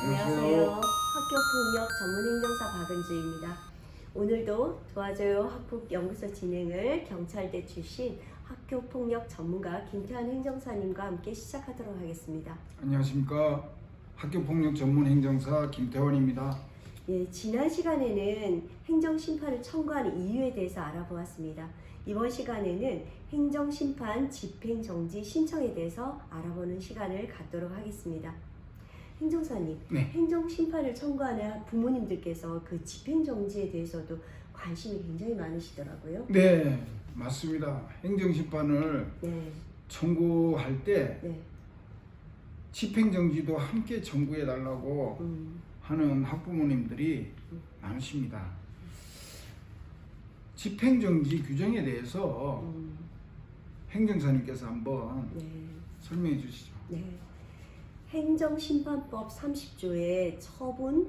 안녕하세요. 학교폭력 전문행정사 박은주입니다. 오늘도 도와줘요 학폭연구소 진행을 경찰대 출신 학교폭력 전문가 김태환 행정사님과 함께 시작하도록 하겠습니다. 안녕하십니까. 학교폭력 전문행정사 김태환입니다. 예, 지난 시간에는 행정심판을 청구하는 이유에 대해서 알아보았습니다. 이번 시간에는 행정심판 집행정지 신청에 대해서 알아보는 시간을 갖도록 하겠습니다. 행정사님, 네. 행정심판을 청구하는 부모님들께서 그 집행정지에 대해서도 관심이 굉장히 많으시더라고요. 네, 맞습니다. 행정심판을 네, 청구할 때 네, 집행정지도 함께 청구해달라고 하는 학부모님들이 많으십니다. 집행정지 규정에 대해서 행정사님께서 한번 네, 설명해 주시죠. 네. 행정심판법 30조의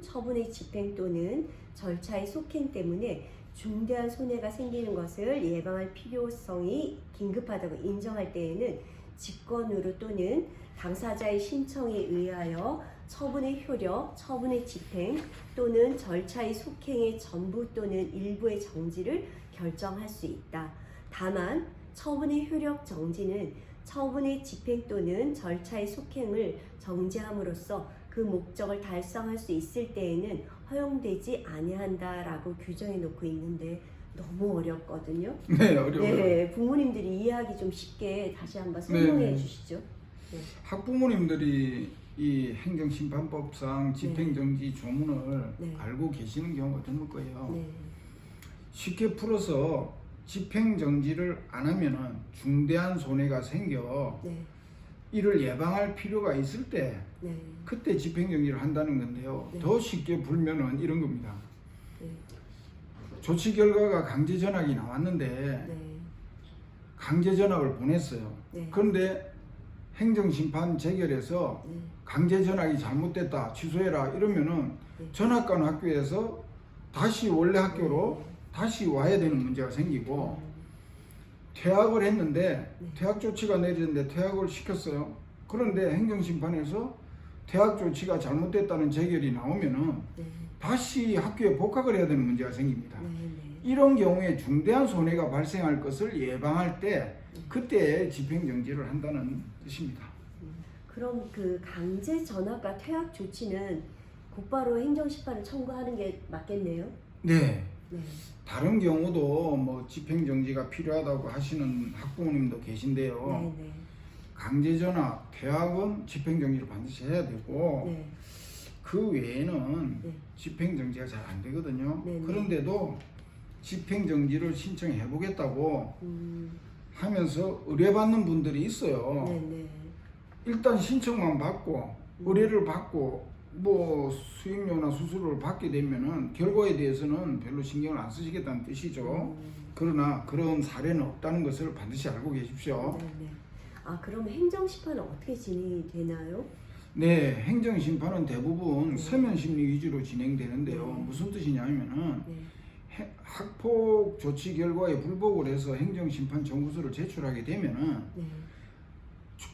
처분의 집행 또는 절차의 속행 때문에 중대한 손해가 생기는 것을 예방할 필요성이 긴급하다고 인정할 때에는 직권으로 또는 당사자의 신청에 의하여 처분의 효력, 처분의 집행 또는 절차의 속행의 전부 또는 일부의 정지를 결정할 수 있다. 다만 처분의 효력 정지는 처분의 집행 또는 절차의 속행을 정지함으로써 그 목적을 달성할 수 있을 때에는 허용되지 아니한다라고 규정해 놓고 있는데 너무 어렵거든요. 네, 어려워요. 네, 부모님들이 이해하기 좀 쉽게 다시 한번 설명해 네. 주시죠. 네. 학부모님들이 이 행정심판법상 집행정지 조문을 네. 알고 계시는 경우가 드물 거예요. 네. 쉽게 풀어서 집행정지를 안 하면은 중대한 손해가 생겨 네. 이를 예방할 필요가 있을 때 네. 그때 집행정지를 한다는 건데요. 네. 더 쉽게 풀면은 이런 겁니다. 네. 조치 결과가 강제 전학이 나왔는데 네. 강제 전학을 보냈어요. 네. 그런데 행정심판 재결에서 네. 강제 전학이 잘못됐다 취소해라 이러면은 네. 전학간 학교에서 다시 원래 학교로 다시 와야 되는 문제가 생기고 퇴학을 했는데 네. 퇴학 조치가 내리는데 퇴학을 시켰어요. 그런데 행정심판에서 퇴학 조치가 잘못됐다는 재결이 나오면은 네. 다시 학교에 복학을 해야 되는 문제가 생깁니다. 네. 네. 이런 경우에 중대한 손해가 발생할 것을 예방할 때 그때 집행정지를 한다는 뜻입니다. 그럼 그 강제 전학과 퇴학 조치는 곧바로 행정심판을 청구하는 게 맞겠네요? 네. 네. 다른 경우도 뭐 집행정지가 필요하다고 하시는 학부모님도 계신데요. 네. 네. 강제 전학, 퇴학은 집행정지를 반드시 해야 되고 네. 그 외에는 네. 집행정지가 잘 안 되거든요. 네, 네. 그런데도 집행정지를 신청해 보겠다고 음. 하면서 의뢰받는 분들이 있어요. 네. 네. 일단 신청만 받고 의뢰를 받고 뭐 수임료나 수수료를 받게 되면은 결과에 대해서는 별로 신경을 안 쓰시겠다는 뜻이죠. 그러나 그런 사례는 없다는 것을 반드시 알고 계십시오. 네. 네. 아, 그럼 행정심판은 어떻게 진행이 되나요? 네, 행정심판은 대부분 서면심리 위주로 진행되는데요. 네. 무슨 뜻이냐면은 네. 학폭 조치 결과에 불복을 해서 행정심판 청구서를 제출하게 되면은 네.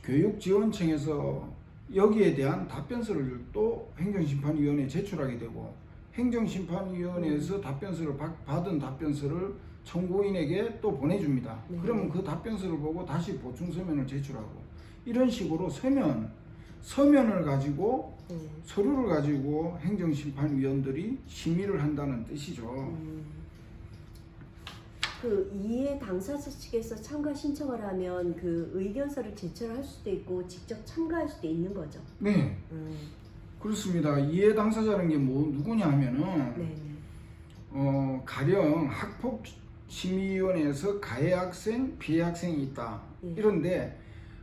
교육지원청에서 여기에 대한 답변서를 또 행정심판위원회에 제출하게 되고 행정심판위원회에서 답변서를 받은 답변서를 청구인에게 또 보내줍니다. 네. 그러면 그 답변서를 보고 다시 보충서면을 제출하고 이런 식으로 서면을 가지고 네. 서류를 가지고 행정심판위원들이 심의를 한다는 뜻이죠. 그 이해 당사자 측에서 참가 신청을 하면 그 의견서를 제출할 수도 있고 직접 참가할 수도 있는 거죠. 네, 그렇습니다. 이해 당사자는 게 누구냐 하면은 네. 가령 학폭심의위원회에서 가해 학생, 피해 학생이 있다. 네. 이런데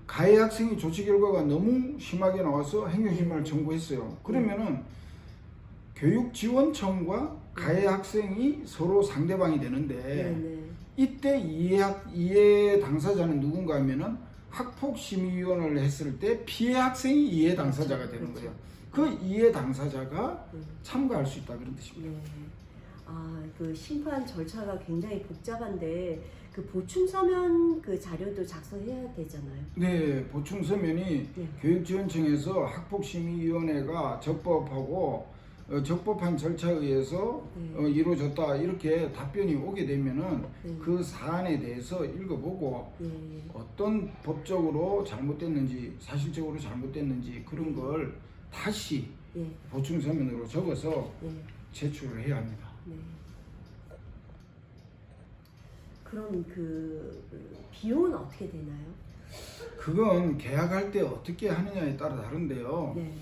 가해 학생이 조치 결과가 너무 심하게 나와서 행정심판을 청구했어요. 그러면은 교육지원청과 가해 학생이 서로 상대방이 되는데 네. 이때 이해 당사자는 누군가 하면은 학폭심의위원회를 했을 때 피해 학생이 이해 당사자가 되는 거예요. 그 이해 당사자가 참가할 수 있다 그런 뜻입니다. 네. 아, 그 심판 절차가 굉장히 복잡한데 그 보충 서면 그 자료도 작성해야 되잖아요. 네, 보충 서면이 네. 교육지원청에서 학폭심의위원회가 적법하고 적법한 절차에 의해서 네. 이루어졌다 이렇게 답변이 오게 되면은 네. 그 사안에 대해서 읽어보고 예. 어떤 법적으로 잘못됐는지 사실적으로 잘못됐는지 그런 걸 다시 예. 보충 서면으로 적어서 예. 제출을 해야 합니다. 네. 그럼 비용은 어떻게 되나요? 그건 계약할 때 어떻게 하느냐에 따라 다른데요. 네.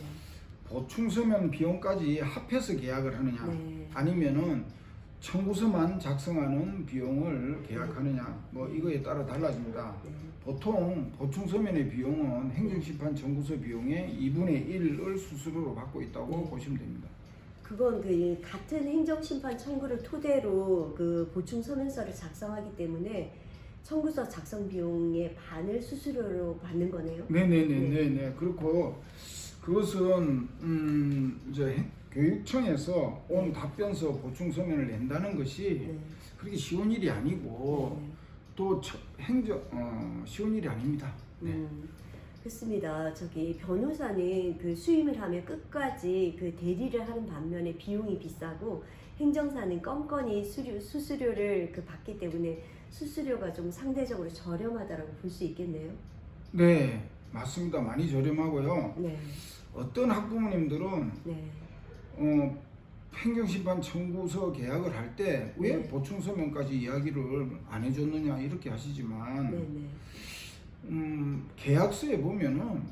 보충 서면 비용까지 합해서 계약을 하느냐 네. 아니면은 청구서만 작성하는 비용을 계약하느냐 뭐 이거에 따라 달라집니다. 네. 보통 보충 서면의 비용은 행정심판 청구서 비용의 2분의 1을 수수료로 받고 있다고 네. 보시면 됩니다. 그건 같은 행정심판 청구를 토대로 그 보충 서면서를 작성하기 때문에 청구서 작성 비용의 반을 수수료로 받는 거네요. 네네네네네. 그렇고 그것은 이제 교육청에서 온 답변서 보충 서면을 낸다는 것이 네. 그렇게 쉬운 일이 아니고 네. 또 쉬운 일이 아닙니다. 네. 그렇습니다. 변호사는 그 수임을 하면 끝까지 그 대리를 하는 반면에 비용이 비싸고 행정사는 건건히 수수료를 받기 때문에 수수료가 좀 상대적으로 저렴하다라고 볼 수 있겠네요. 네, 맞습니다. 많이 저렴하고요. 네. 어떤 학부모님들은 네. 행정심판 청구서 계약을 할 때 왜 네. 보충 서면까지 이야기를 안 해줬느냐 이렇게 하시지만 네네. 계약서에 보면은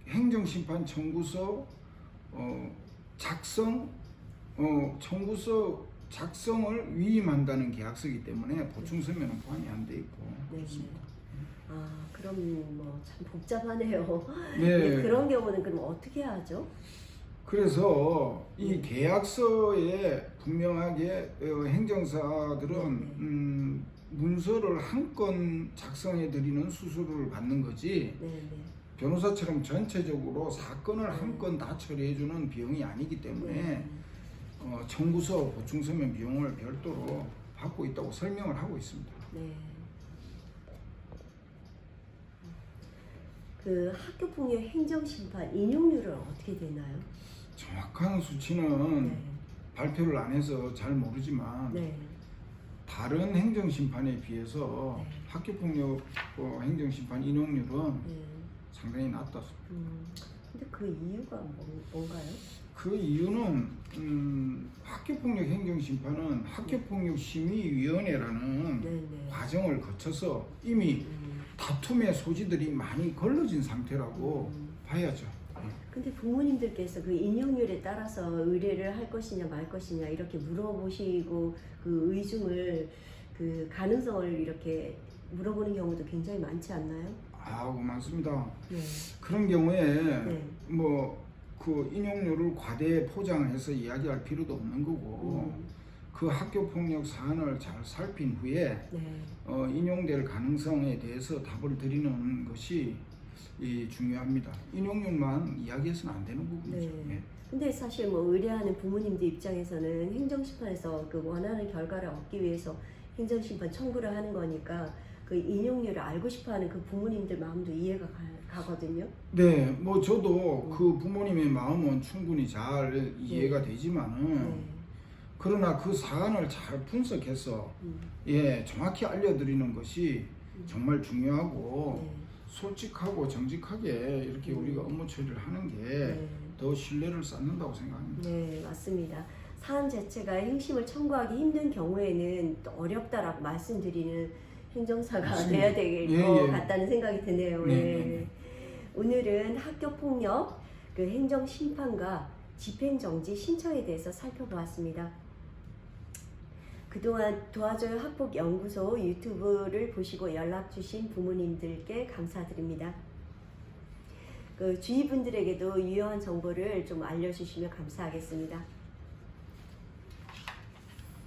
행정심판 청구서 청구서 작성을 위임한다는 계약서이기 때문에 보충 서면은 포함이 안 돼 있고 네네. 그렇습니다. 그럼 참 복잡하네요. 네. 네, 그런 경우는 그럼 어떻게 하죠? 그래서 이 계약서에 분명하게 행정사들은 문서를 한 건 작성해 드리는 수수료를 받는 거지 네네. 변호사처럼 전체적으로 사건을 한 건 다 처리해 주는 비용이 아니기 때문에 청구서 보충 서면 비용을 별도로 받고 있다고 설명을 하고 있습니다. 네. 그 학교폭력 행정심판 인용률은 어떻게 되나요? 정확한 수치는 네. 발표를 안 해서 잘 모르지만 네. 다른 행정심판에 비해서 네. 학교폭력 행정심판 인용률은 네. 상당히 낮다. 근데 그 이유가 뭔가요? 그 이유는 학교폭력 행정심판은 학교폭력심의위원회라는 네네. 과정을 거쳐서 이미 다툼의 소지들이 많이 걸러진 상태라고 봐야죠. 근데 부모님들께서 그 인용률에 따라서 의뢰를 할 것이냐 말 것이냐 이렇게 물어보시고 그 의중을 그 가능성을 이렇게 물어보는 경우도 굉장히 많지 않나요? 많습니다. 네. 그런 경우에 네. 그 인용률을 과대 포장해서 이야기할 필요도 없는 거고 그 학교폭력 사안을 잘 살핀 후에 네. 인용될 가능성에 대해서 답을 드리는 것이 중요합니다. 인용률만 이야기해서는 안 되는 부분이죠. 네. 예. 근데 사실 의뢰하는 부모님들 입장에서는 행정심판에서 그 원하는 결과를 얻기 위해서 행정심판 청구를 하는 거니까 그 인용률을 알고 싶어하는 그 부모님들 마음도 이해가 가거든요. 네, 저도 그 부모님의 마음은 충분히 잘 이해가 되지만은 네. 그러나 그 사안을 잘 분석해서 정확히 알려드리는 것이 정말 중요하고 네. 솔직하고 정직하게 이렇게 우리가 업무 처리를 하는 게 더 신뢰를 쌓는다고 생각합니다. 네, 맞습니다. 사안 자체가 행심을 청구하기 힘든 경우에는 또 어렵다라고 말씀드리는 행정사가 맞습니다. 돼야 될 것 같다는 생각이 드네요. 네. 오늘은 학교폭력 그 행정심판과 집행정지 신청에 대해서 살펴보았습니다. 그동안 도와줘요 학폭연구소 유튜브를 보시고 연락 주신 부모님들께 감사드립니다. 그 주위 분들에게도 유용한 정보를 좀 알려주시면 감사하겠습니다.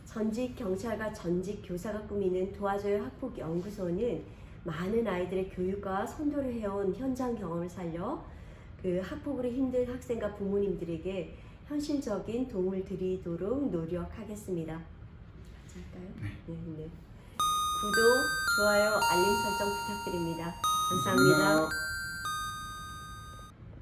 전직 경찰과 전직 교사가 꾸미는 도와줘요 학폭연구소는 많은 아이들의 교육과 선도를 해온 현장 경험을 살려 그 학폭으로 힘든 학생과 부모님들에게 현실적인 도움을 드리도록 노력하겠습니다. 할까요? 네. 구독, 좋아요, 알림 설정 부탁드립니다. 감사합니다.